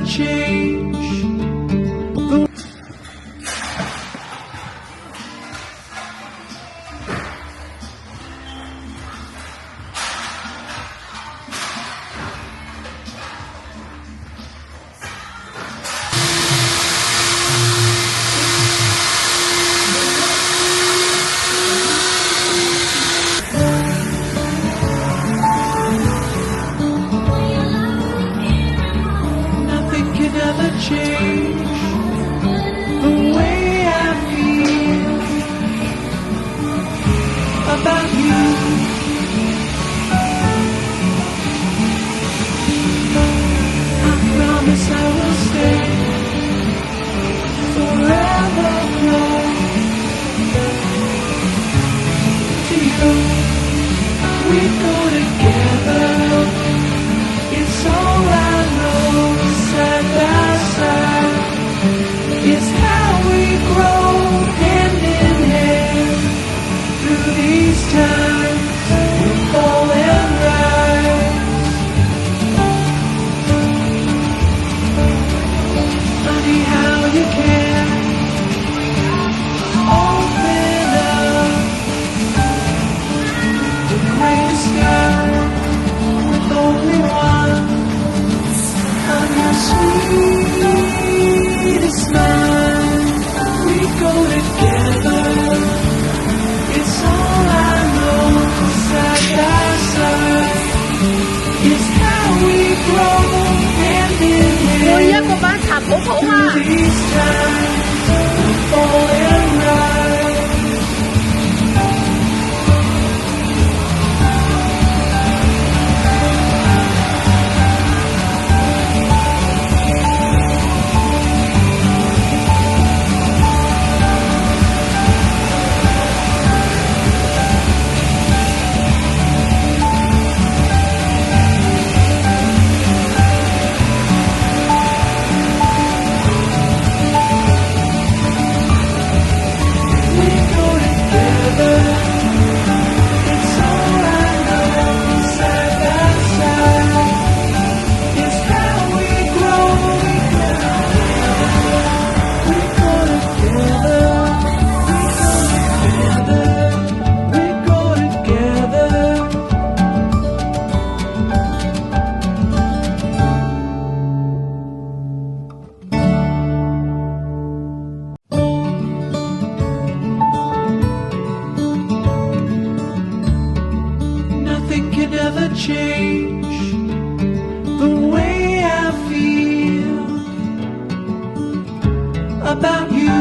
change. Nothing can ever change the way I feel about you. I promise I will stay forever close to you. We go together. It's all I know. Side by side, it's how we grow hand in hand through these times. We fall and rise. Funny how you can open up the gray sky with only one on your sweetest smile. We go together. It's all I know. Side by side, it's how we grow hand in 每一 hand 個班插好好啊！ through these times. We fall and rise. We go together. It's all I know. Side by side, it's how we grow. We go together. We go together. Nothing can ever change the way I feel about you.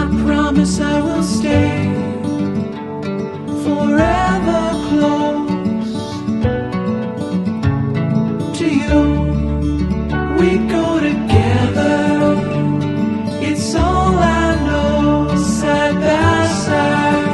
I promise I will stay forever close to you. We go together. It's all I know. Side by side,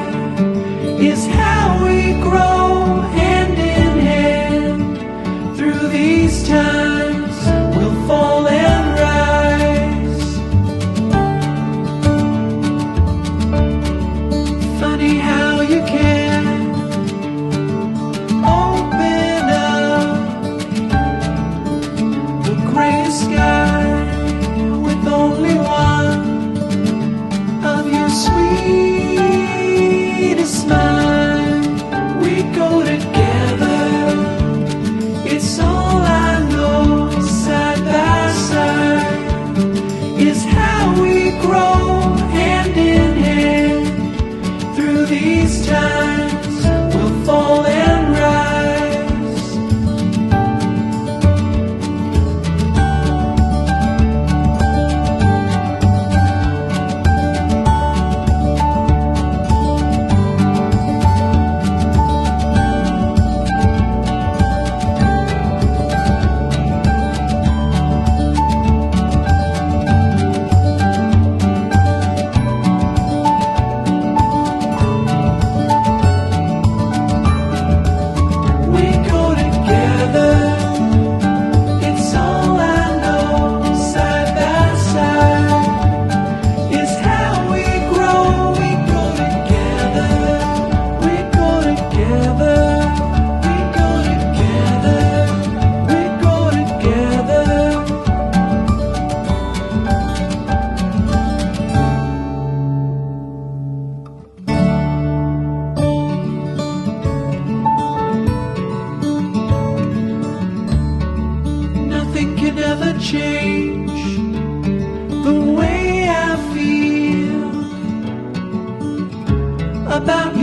哒。